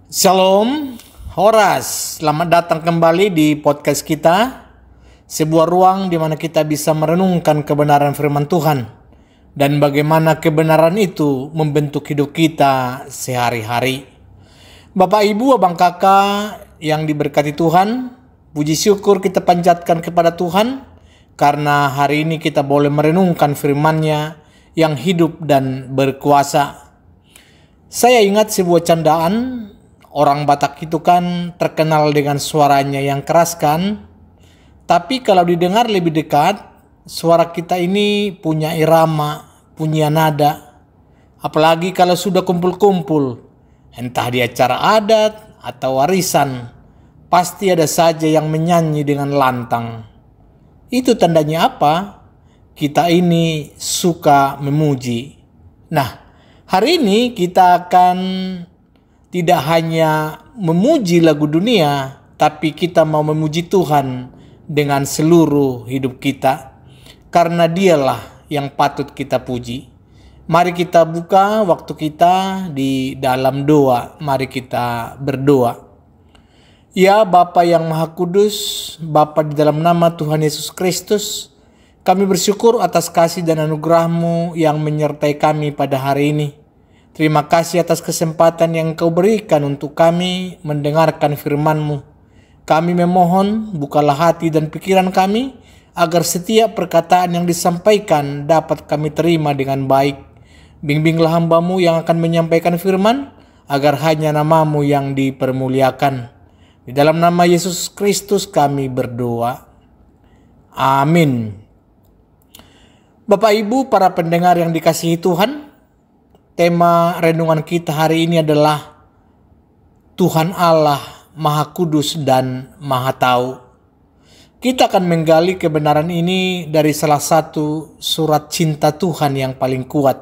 Shalom, Horas. Selamat datang kembali di podcast kita. Sebuah ruang di mana kita bisa merenungkan kebenaran firman Tuhan dan bagaimana kebenaran itu membentuk hidup kita sehari-hari. Bapak, Ibu, Abang, Kakak yang diberkati Tuhan, puji syukur kita panjatkan kepada Tuhan karena hari ini kita boleh merenungkan firman-Nya yang hidup dan berkuasa. Saya ingat sebuah candaan. Orang Batak itu kan terkenal dengan suaranya yang keras kan. Tapi kalau didengar lebih dekat, suara kita ini punya irama, punya nada. Apalagi kalau sudah kumpul-kumpul, entah di acara adat atau warisan, pasti ada saja yang menyanyi dengan lantang. Itu tandanya apa? Kita ini suka memuji. Nah, hari ini kita akan tidak hanya memuji lagu dunia, tapi kita mau memuji Tuhan dengan seluruh hidup kita. Karena Dialah yang patut kita puji. Mari kita buka waktu kita di dalam doa. Mari kita berdoa. Ya Bapa yang Maha Kudus, Bapa di dalam nama Tuhan Yesus Kristus, kami bersyukur atas kasih dan anugerah-Mu yang menyertai kami pada hari ini. Terima kasih atas kesempatan yang Kau berikan untuk kami mendengarkan firman-Mu. Kami memohon, bukalah hati dan pikiran kami, agar setiap perkataan yang disampaikan dapat kami terima dengan baik. Bimbinglah hamba-Mu yang akan menyampaikan firman, agar hanya nama-Mu yang dipermuliakan. Di dalam nama Yesus Kristus kami berdoa. Amin. Bapak, Ibu, para pendengar yang dikasihi Tuhan, tema renungan kita hari ini adalah Tuhan Allah Maha Kudus dan Maha Tahu. Kita akan menggali kebenaran ini dari salah satu surat cinta Tuhan yang paling kuat,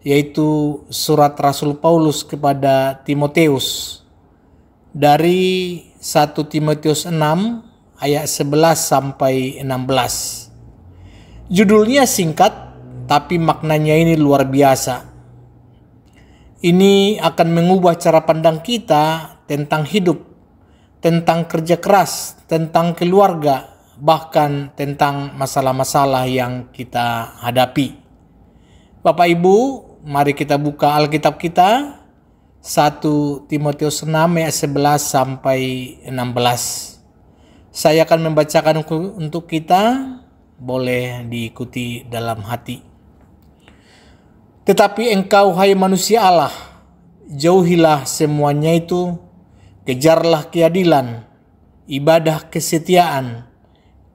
yaitu surat Rasul Paulus kepada Timoteus. Dari 1 Timoteus 6 ayat 11 sampai 16. Judulnya singkat, tapi maknanya ini luar biasa. Ini akan mengubah cara pandang kita tentang hidup, tentang kerja keras, tentang keluarga, bahkan tentang masalah-masalah yang kita hadapi. Bapak, Ibu, mari kita buka Alkitab kita, 1 Timoteus 6 ayat 11 sampai 16. Saya akan membacakan untuk kita, boleh diikuti dalam hati. Tetapi engkau, hai manusia Allah, jauhilah semuanya itu, kejarlah keadilan, ibadah kesetiaan,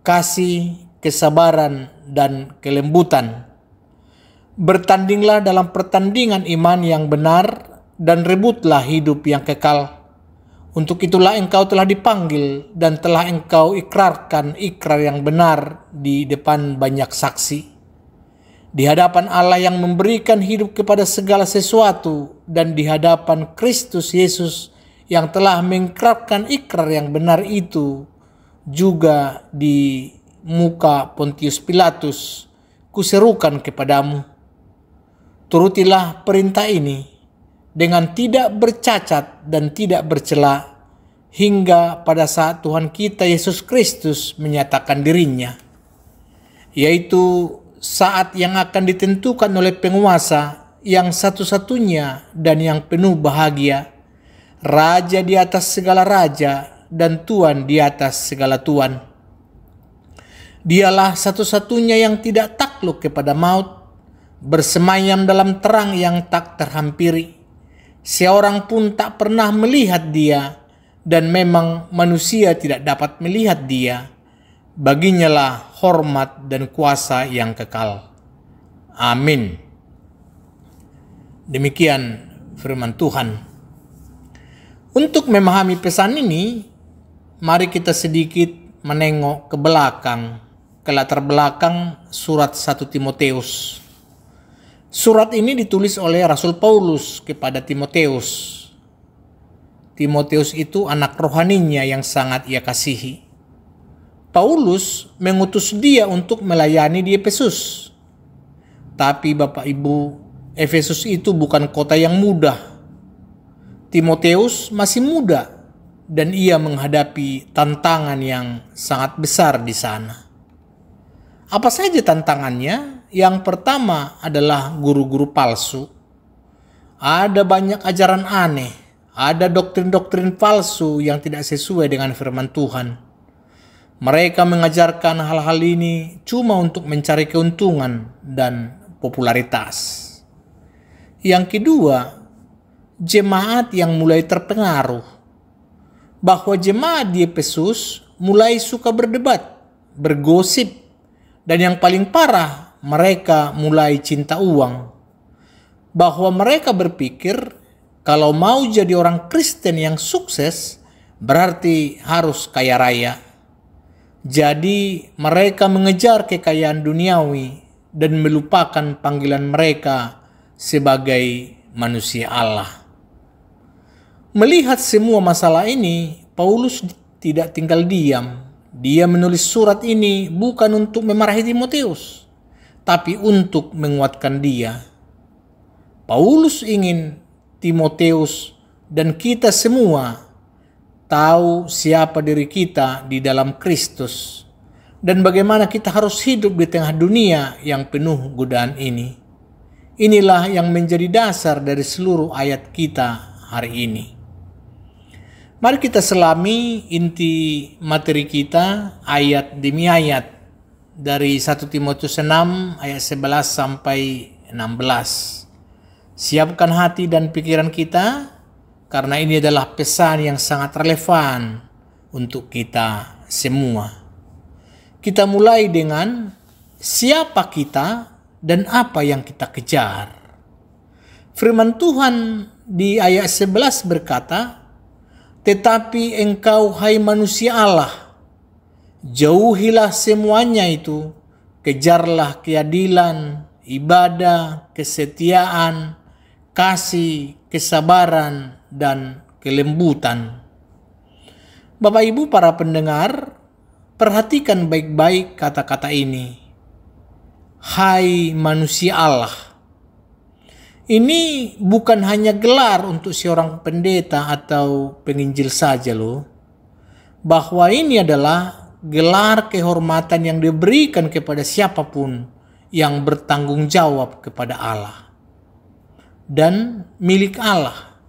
kasih, kesabaran, dan kelembutan. Bertandinglah dalam pertandingan iman yang benar, dan rebutlah hidup yang kekal. Untuk itulah engkau telah dipanggil, dan telah engkau ikrarkan ikrar yang benar di depan banyak saksi. Di hadapan Allah yang memberikan hidup kepada segala sesuatu, dan di hadapan Kristus Yesus yang telah mengikrarkan ikrar yang benar itu, juga di muka Pontius Pilatus, kuserukan kepadamu. Turutilah perintah ini dengan tidak bercacat dan tidak bercela, hingga pada saat Tuhan kita Yesus Kristus menyatakan dirinya, yaitu saat yang akan ditentukan oleh penguasa yang satu-satunya dan yang penuh bahagia, Raja di atas segala raja dan Tuan di atas segala tuan. Dialah satu-satunya yang tidak takluk kepada maut, bersemayam dalam terang yang tak terhampiri. Seorang pun tak pernah melihat Dia, dan memang manusia tidak dapat melihat Dia. Baginyalah hormat dan kuasa yang kekal. Amin. Demikian firman Tuhan. Untuk memahami pesan ini, mari kita sedikit menengok ke belakang, ke latar belakang surat 1 Timoteus. Surat ini ditulis oleh Rasul Paulus kepada Timoteus. Timoteus itu anak rohaninya yang sangat ia kasihi. Paulus mengutus dia untuk melayani di Efesus. Tapi Bapak Ibu, Efesus itu bukan kota yang mudah. Timotius masih muda dan ia menghadapi tantangan yang sangat besar di sana. Apa saja tantangannya? Yang pertama adalah guru-guru palsu. Ada banyak ajaran aneh, ada doktrin-doktrin palsu yang tidak sesuai dengan firman Tuhan. Mereka mengajarkan hal-hal ini cuma untuk mencari keuntungan dan popularitas. Yang kedua, jemaat yang mulai terpengaruh. Bahwa jemaat di Efesus mulai suka berdebat, bergosip, dan yang paling parah, mereka mulai cinta uang. Bahwa mereka berpikir kalau mau jadi orang Kristen yang sukses, berarti harus kaya raya. Jadi mereka mengejar kekayaan duniawi dan melupakan panggilan mereka sebagai manusia Allah. Melihat semua masalah ini, Paulus tidak tinggal diam. Dia menulis surat ini bukan untuk memarahi Timotius, tapi untuk menguatkan dia. Paulus ingin Timotius dan kita semua tahu siapa diri kita di dalam Kristus dan bagaimana kita harus hidup di tengah dunia yang penuh godaan ini. Inilah yang menjadi dasar dari seluruh ayat kita hari ini. Mari kita selami inti materi kita ayat demi ayat dari 1 Timotius 6 ayat 11 sampai 16. Siapkan hati dan pikiran kita, karena ini adalah pesan yang sangat relevan untuk kita semua. Kita mulai dengan siapa kita dan apa yang kita kejar. Firman Tuhan di ayat 11 berkata, "Tetapi engkau hai manusia Allah, jauhilah semuanya itu, kejarlah keadilan, ibadah, kesetiaan, kasih, kesabaran, dan kelembutan." Bapak Ibu para pendengar, perhatikan baik-baik kata-kata ini. Hai manusia Allah. Ini bukan hanya gelar untuk seorang pendeta atau penginjil saja loh. Bahwa ini adalah gelar kehormatan yang diberikan kepada siapapun yang bertanggung jawab kepada Allah dan milik Allah.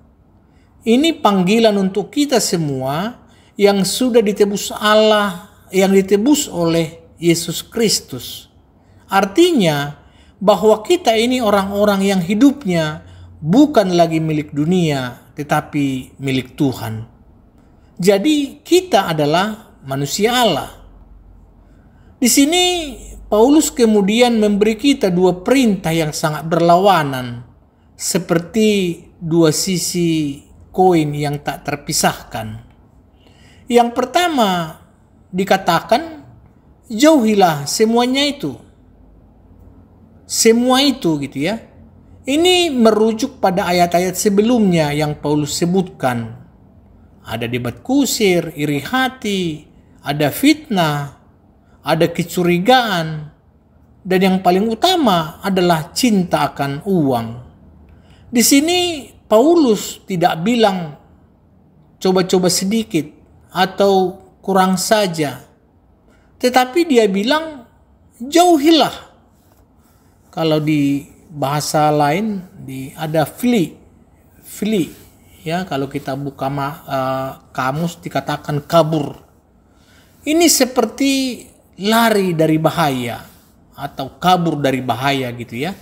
Ini panggilan untuk kita semua yang sudah ditebus Allah, yang ditebus oleh Yesus Kristus. Artinya bahwa kita ini orang-orang yang hidupnya bukan lagi milik dunia, tetapi milik Tuhan. Jadi kita adalah manusia Allah. Di sini Paulus kemudian memberi kita dua perintah yang sangat berlawanan, seperti dua sisi koin yang tak terpisahkan. Yang pertama dikatakan, jauhilah semuanya itu. Semua itu gitu ya. Ini merujuk pada ayat-ayat sebelumnya yang Paulus sebutkan. Ada debat kusir, iri hati, ada fitnah, ada kecurigaan, dan yang paling utama adalah cinta akan uang. Di sini Paulus tidak bilang coba-coba sedikit atau kurang saja, tetapi dia bilang jauhilah. Kalau di bahasa lain ada flee ya, kalau kita buka kamus dikatakan kabur. Ini seperti lari dari bahaya atau kabur dari bahaya gitu ya.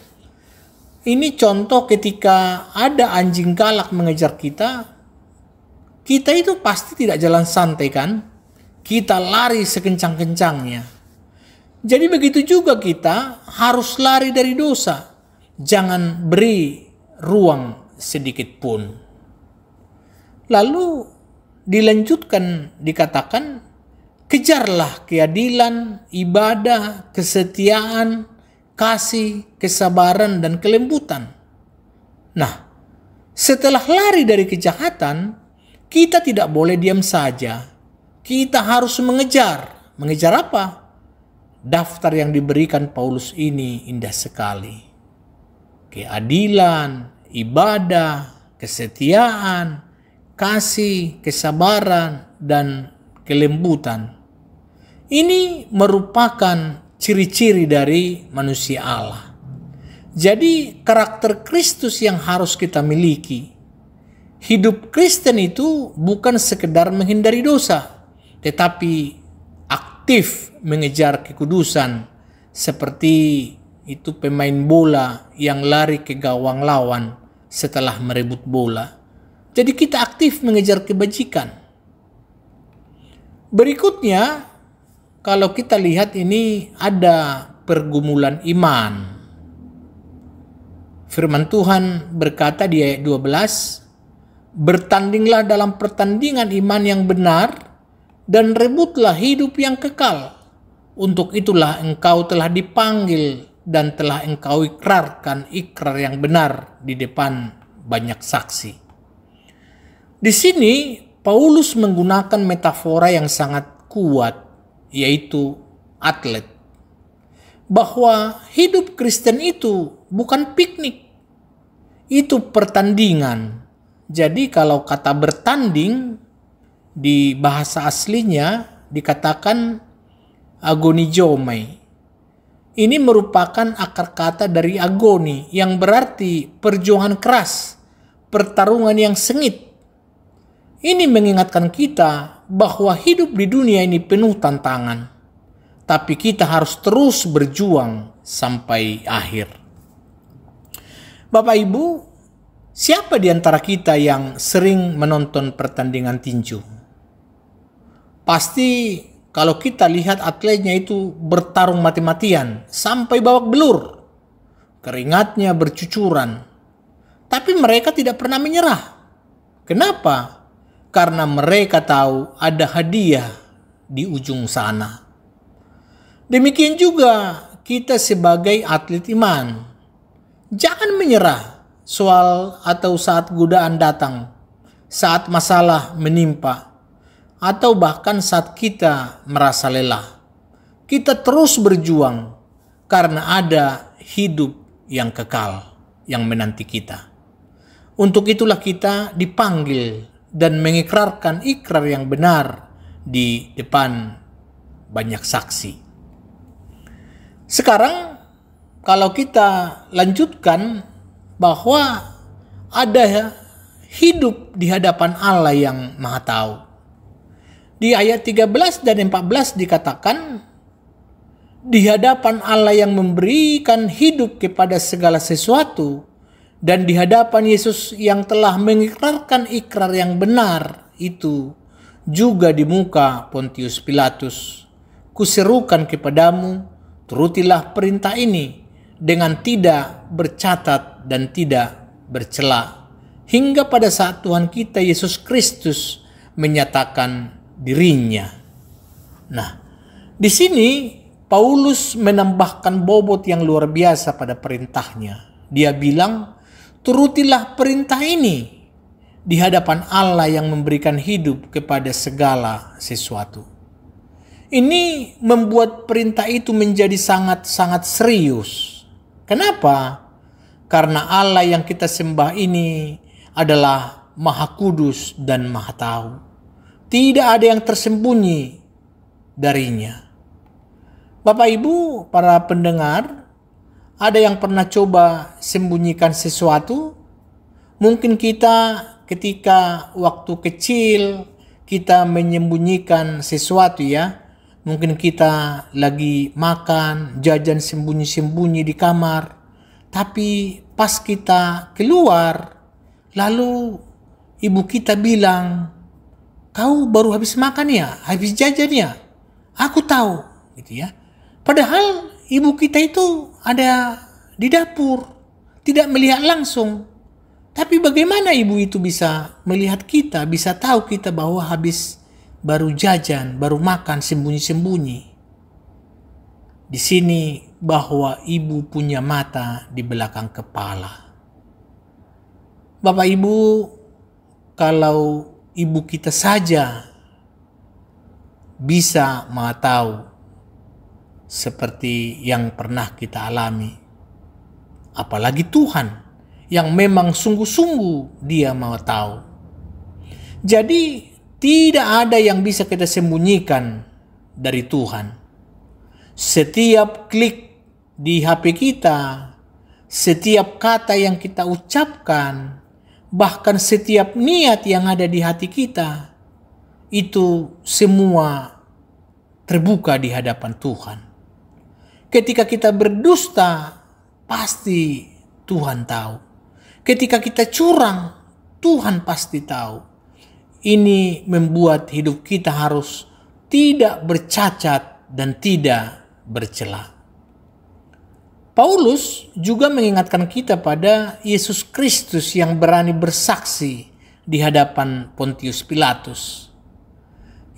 Ini contoh ketika ada anjing galak mengejar kita itu pasti tidak jalan santai kan? Kita lari sekencang-kencangnya. Jadi begitu juga kita harus lari dari dosa. Jangan beri ruang sedikit pun. Lalu dilanjutkan dikatakan, kejarlah keadilan, ibadah, kesetiaan, kasih, kesabaran, dan kelembutan. Nah, setelah lari dari kejahatan, kita tidak boleh diam saja. Kita harus mengejar. Mengejar apa? Daftar yang diberikan Paulus ini indah sekali. Keadilan, ibadah, kesetiaan, kasih, kesabaran, dan kelembutan. Ini merupakan ciri-ciri dari manusia Allah. Jadi karakter Kristus yang harus kita miliki. Hidup Kristen itu bukan sekedar menghindari dosa, tetapi aktif mengejar kekudusan, seperti itu pemain bola yang lari ke gawang lawan setelah merebut bola. Jadi kita aktif mengejar kebajikan. Berikutnya, kalau kita lihat ini ada pergumulan iman. Firman Tuhan berkata di ayat 12, bertandinglah dalam pertandingan iman yang benar dan rebutlah hidup yang kekal. Untuk itulah engkau telah dipanggil dan telah engkau ikrarkan ikrar yang benar di depan banyak saksi. Di sini Paulus menggunakan metafora yang sangat kuat, yaitu atlet. Bahwa hidup Kristen itu bukan piknik, itu pertandingan. Jadi kalau kata bertanding di bahasa aslinya dikatakan agonizomai. Ini merupakan akar kata dari agoni yang berarti perjuangan keras, pertarungan yang sengit. Ini mengingatkan kita bahwa hidup di dunia ini penuh tantangan, tapi kita harus terus berjuang sampai akhir. Bapak Ibu, siapa di antara kita yang sering menonton pertandingan tinju? Pasti kalau kita lihat atletnya itu bertarung mati-matian sampai babak belur. Keringatnya bercucuran. Tapi mereka tidak pernah menyerah. Kenapa? Karena mereka tahu ada hadiah di ujung sana. Demikian juga kita sebagai atlet iman. Jangan menyerah soal atau saat godaan datang, saat masalah menimpa, atau bahkan saat kita merasa lelah. Kita terus berjuang karena ada hidup yang kekal yang menanti kita. Untuk itulah kita dipanggil dan mengikrarkan ikrar yang benar di depan banyak saksi. Sekarang kalau kita lanjutkan bahwa ada hidup di hadapan Allah yang Maha Tahu. Di ayat 13 dan 14 dikatakan, di hadapan Allah yang memberikan hidup kepada segala sesuatu, dan di hadapan Yesus yang telah mengikrarkan ikrar yang benar itu, juga di muka Pontius Pilatus, kuserukan kepadamu, turutilah perintah ini, dengan tidak bercatat dan tidak bercela, hingga pada saat Tuhan kita Yesus Kristus menyatakan dirinya. Nah, di sini Paulus menambahkan bobot yang luar biasa pada perintahnya. Dia bilang, turutilah perintah ini di hadapan Allah yang memberikan hidup kepada segala sesuatu. Ini membuat perintah itu menjadi sangat-sangat serius. Kenapa? Karena Allah yang kita sembah ini adalah Maha Kudus dan Maha Tahu. Tidak ada yang tersembunyi darinya. Bapak Ibu, para pendengar, ada yang pernah coba sembunyikan sesuatu? Mungkin kita ketika waktu kecil kita menyembunyikan sesuatu ya. Mungkin kita lagi makan, jajan sembunyi-sembunyi di kamar. Tapi pas kita keluar, lalu ibu kita bilang, kau baru habis makan ya? Habis jajan ya? Aku tahu. Gitu ya. Padahal ibu kita itu ada di dapur. Tidak melihat langsung. Tapi bagaimana ibu itu bisa melihat kita, bisa tahu kita bahwa habis baru jajan, baru makan sembunyi-sembunyi. Di sini bahwa ibu punya mata di belakang kepala. Bapak Ibu, kalau ibu kita saja bisa tahu seperti yang pernah kita alami, apalagi Tuhan yang memang sungguh-sungguh Dia mau tahu. Jadi tidak ada yang bisa kita sembunyikan dari Tuhan. Setiap klik di HP kita, setiap kata yang kita ucapkan, bahkan setiap niat yang ada di hati kita, itu semua terbuka di hadapan Tuhan. Ketika kita berdusta, pasti Tuhan tahu. Ketika kita curang, Tuhan pasti tahu. Ini membuat hidup kita harus tidak bercacat dan tidak bercela. Paulus juga mengingatkan kita pada Yesus Kristus yang berani bersaksi di hadapan Pontius Pilatus.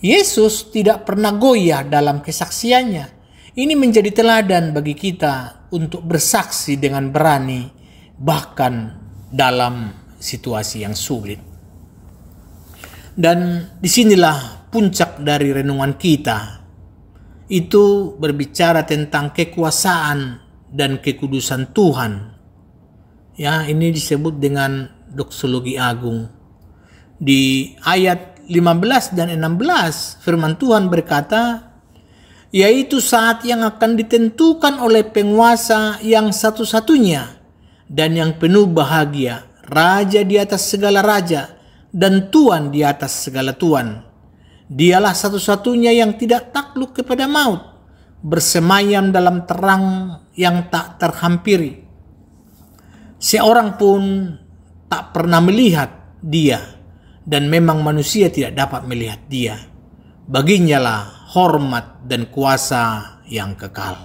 Yesus tidak pernah goyah dalam kesaksiannya. Ini menjadi teladan bagi kita untuk bersaksi dengan berani, bahkan dalam situasi yang sulit. Dan disinilah puncak dari renungan kita. Itu berbicara tentang kekuasaan dan kekudusan Tuhan. Ya, ini disebut dengan doksologi agung. Di ayat 15 dan 16 firman Tuhan berkata, yaitu saat yang akan ditentukan oleh penguasa yang satu-satunya dan yang penuh bahagia, raja di atas segala raja dan tuan di atas segala tuan. Dialah satu-satunya yang tidak takluk kepada maut, bersemayam dalam terang yang tak terhampiri. Seorang pun tak pernah melihat dia, dan memang manusia tidak dapat melihat dia. Baginya lah hormat dan kuasa yang kekal.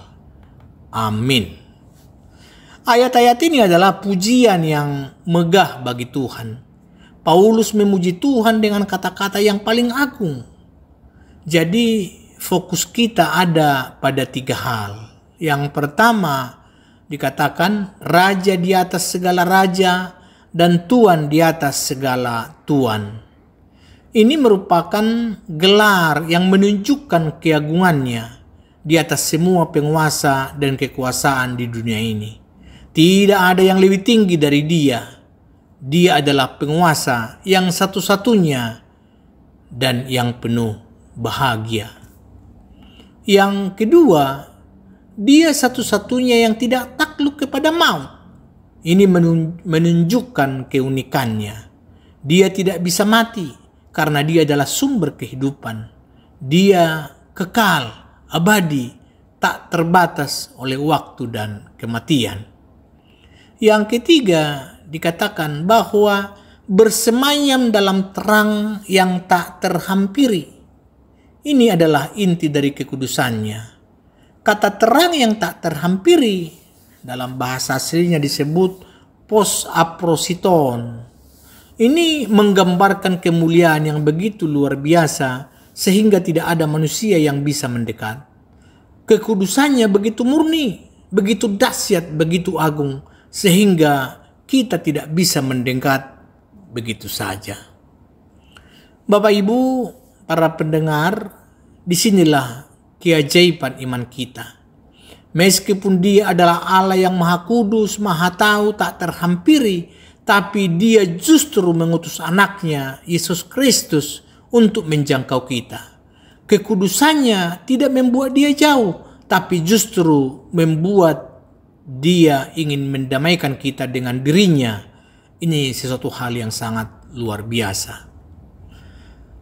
Amin. Ayat-ayat ini adalah pujian yang megah bagi Tuhan. Paulus memuji Tuhan dengan kata-kata yang paling agung. Jadi fokus kita ada pada 3 hal. Yang pertama dikatakan raja di atas segala raja dan tuan di atas segala tuan. Ini merupakan gelar yang menunjukkan keagungannya di atas semua penguasa dan kekuasaan di dunia ini. Tidak ada yang lebih tinggi dari dia. Dia adalah penguasa yang satu-satunya dan yang penuh bahagia. Yang kedua, dia satu-satunya yang tidak takluk kepada maut. Ini menunjukkan keunikannya. Dia tidak bisa mati karena dia adalah sumber kehidupan. Dia kekal, abadi, tak terbatas oleh waktu dan kematian. Yang ketiga, dikatakan bahwa bersemayam dalam terang yang tak terhampiri. Ini adalah inti dari kekudusannya. Kata terang yang tak terhampiri dalam bahasa aslinya disebut pos aprositon. Ini menggambarkan kemuliaan yang begitu luar biasa sehingga tidak ada manusia yang bisa mendekat. Kekudusannya begitu murni, begitu dahsyat, begitu agung sehingga kita tidak bisa mendekat begitu saja. Bapak Ibu, para pendengar, disinilah keajaiban iman kita. Meskipun dia adalah Allah yang maha kudus, maha tahu, tak terhampiri, tapi dia justru mengutus anaknya, Yesus Kristus, untuk menjangkau kita. Kekudusannya tidak membuat dia jauh, tapi justru membuat dia ingin mendamaikan kita dengan dirinya. Ini sesuatu hal yang sangat luar biasa.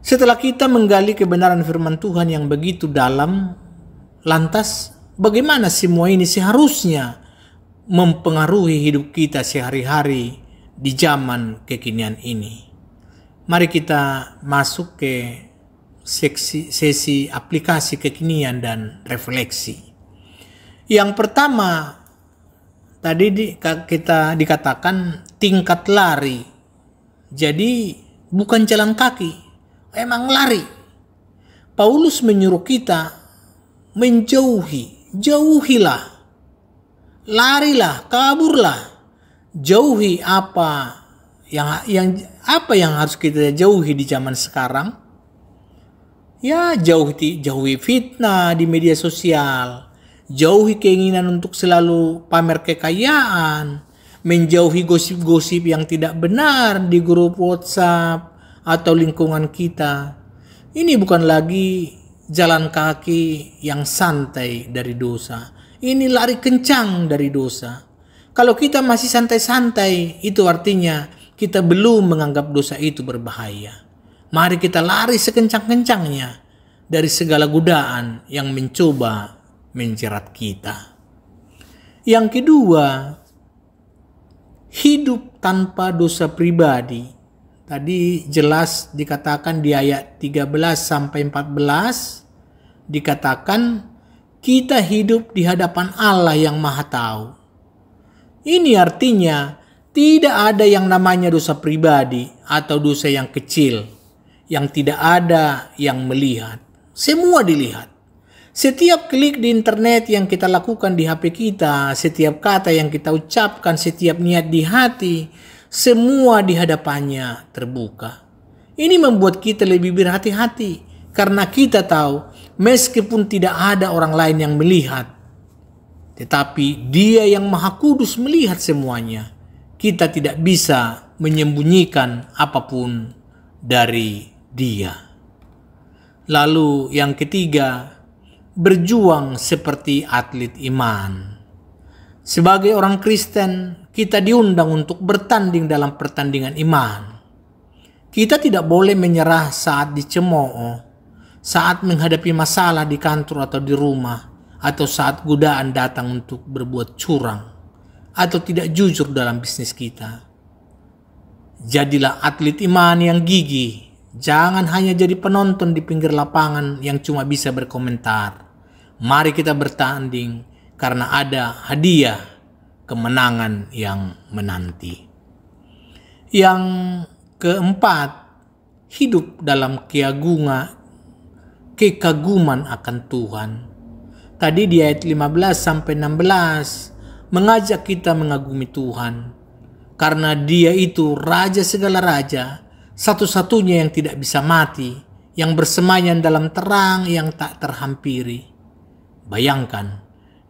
Setelah kita menggali kebenaran firman Tuhan yang begitu dalam, lantas bagaimana semua ini seharusnya mempengaruhi hidup kita sehari-hari di zaman kekinian ini? Mari kita masuk ke sesi aplikasi kekinian dan refleksi. Yang pertama, tadi kita dikatakan tingkat lari. Jadi bukan jalan kaki, emang lari. Paulus menyuruh kita jauhilah, larilah, kaburlah. Jauhi apa yang harus kita jauhi di zaman sekarang? Ya, jauhi fitnah di media sosial. Jauhi keinginan untuk selalu pamer kekayaan, menjauhi gosip-gosip yang tidak benar di grup WhatsApp, atau lingkungan kita. Ini bukan lagi jalan kaki yang santai dari dosa. Ini lari kencang dari dosa. Kalau kita masih santai-santai, itu artinya kita belum menganggap dosa itu berbahaya. Mari kita lari sekencang-kencangnya dari segala godaan yang mencoba menjerat kita. Yang kedua, hidup tanpa dosa pribadi. Tadi jelas dikatakan di ayat 13 sampai 14, dikatakan kita hidup di hadapan Allah yang Maha Tahu. Ini artinya tidak ada yang namanya dosa pribadi atau dosa yang kecil, yang tidak ada yang melihat. Semua dilihat. Setiap klik di internet yang kita lakukan di HP kita, setiap kata yang kita ucapkan, setiap niat di hati, semua di hadapannya terbuka. Ini membuat kita lebih berhati-hati karena kita tahu meskipun tidak ada orang lain yang melihat, tetapi Dia yang Maha Kudus melihat semuanya. Kita tidak bisa menyembunyikan apapun dari Dia. Lalu yang ketiga, berjuang seperti atlet iman. Sebagai orang Kristen, kita diundang untuk bertanding dalam pertandingan iman. Kita tidak boleh menyerah saat dicemooh, saat menghadapi masalah di kantor atau di rumah, atau saat godaan datang untuk berbuat curang, atau tidak jujur dalam bisnis kita. Jadilah atlet iman yang gigih. Jangan hanya jadi penonton di pinggir lapangan yang cuma bisa berkomentar. Mari kita bertanding karena ada hadiah kemenangan yang menanti. Yang keempat, hidup dalam kekaguman akan Tuhan. Tadi di ayat 15 sampai 16 mengajak kita mengagumi Tuhan karena Dia itu Raja segala raja, satu-satunya yang tidak bisa mati, yang bersemayam dalam terang yang tak terhampiri. Bayangkan,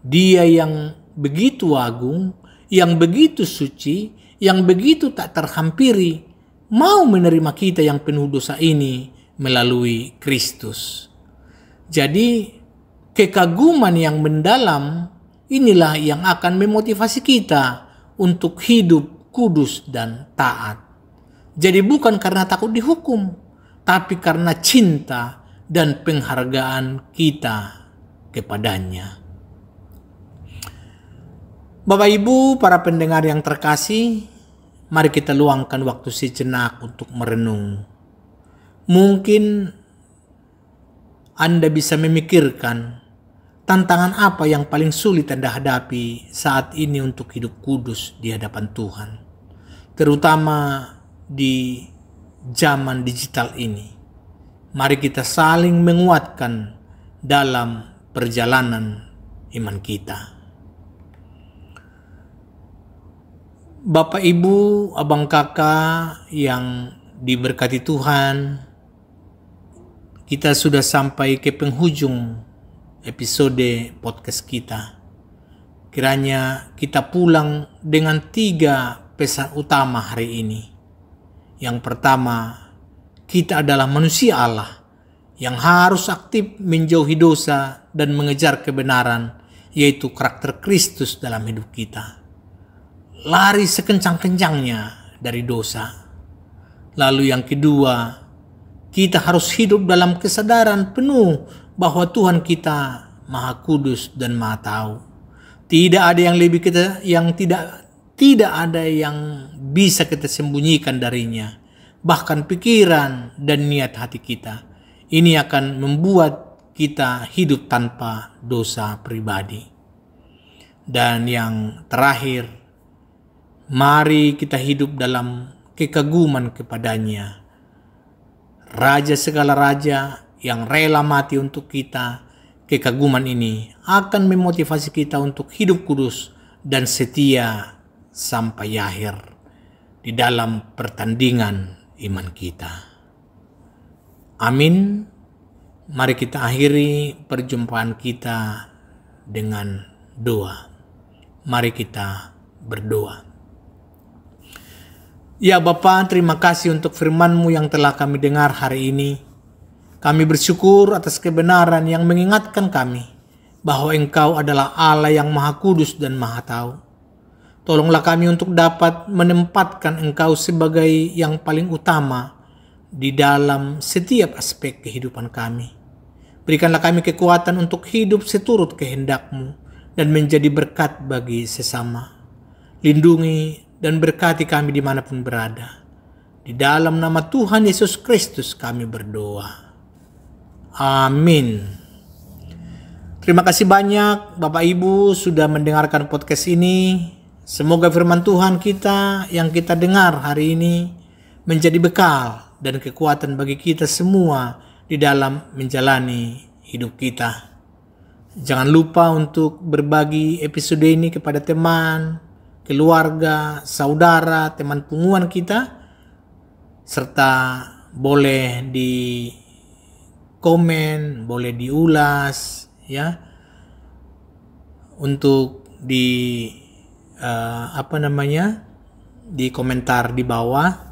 Dia yang begitu agung, yang begitu suci, yang begitu tak terhampiri, mau menerima kita yang penuh dosa ini melalui Kristus. Jadi, kekaguman yang mendalam inilah yang akan memotivasi kita untuk hidup kudus dan taat. Jadi bukan karena takut dihukum, tapi karena cinta dan penghargaan kita kepadanya. Bapak Ibu, para pendengar yang terkasih, mari kita luangkan waktu sejenak untuk merenung. Mungkin Anda bisa memikirkan tantangan apa yang paling sulit Anda hadapi saat ini untuk hidup kudus di hadapan Tuhan, terutama di zaman digital ini. Mari kita saling menguatkan dalam perjalanan iman kita. Bapak, Ibu, abang, kakak yang diberkati Tuhan, kita sudah sampai ke penghujung episode podcast kita. Kiranya kita pulang dengan 3 pesan utama hari ini. Yang pertama, kita adalah manusia Allah yang harus aktif menjauhi dosa dan mengejar kebenaran, yaitu karakter Kristus dalam hidup kita. Lari sekencang-kencangnya dari dosa. Lalu yang kedua, kita harus hidup dalam kesadaran penuh bahwa Tuhan kita Maha Kudus dan Maha Tahu. Tidak ada yang lebih tidak ada yang bisa kita sembunyikan darinya. Bahkan pikiran dan niat hati kita. Ini akan membuat kita hidup tanpa dosa pribadi. Dan yang terakhir, mari kita hidup dalam kekaguman kepadanya. Raja segala raja yang rela mati untuk kita. Kekaguman ini akan memotivasi kita untuk hidup kudus dan setia sampai akhir di dalam pertandingan iman kita. Amin. Mari kita akhiri perjumpaan kita dengan doa. Mari kita berdoa. Ya Bapa, terima kasih untuk firman-Mu yang telah kami dengar hari ini. Kami bersyukur atas kebenaran yang mengingatkan kami bahwa Engkau adalah Allah yang Maha Kudus dan Maha Tahu. Tolonglah kami untuk dapat menempatkan Engkau sebagai yang paling utama di dalam setiap aspek kehidupan kami. Berikanlah kami kekuatan untuk hidup seturut kehendak-Mu dan menjadi berkat bagi sesama. Lindungi dan berkati kami dimanapun berada. Di dalam nama Tuhan Yesus Kristus kami berdoa. Amin. Terima kasih banyak Bapak Ibu sudah mendengarkan podcast ini. Semoga firman Tuhan kita yang kita dengar hari ini menjadi bekal dan kekuatan bagi kita semua di dalam menjalani hidup kita. Jangan lupa untuk berbagi episode ini kepada teman, keluarga, saudara, teman punguan kita, serta boleh di komen, boleh diulas, ya, untuk di di komentar di bawah.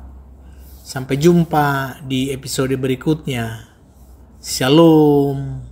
Sampai jumpa di episode berikutnya. Shalom.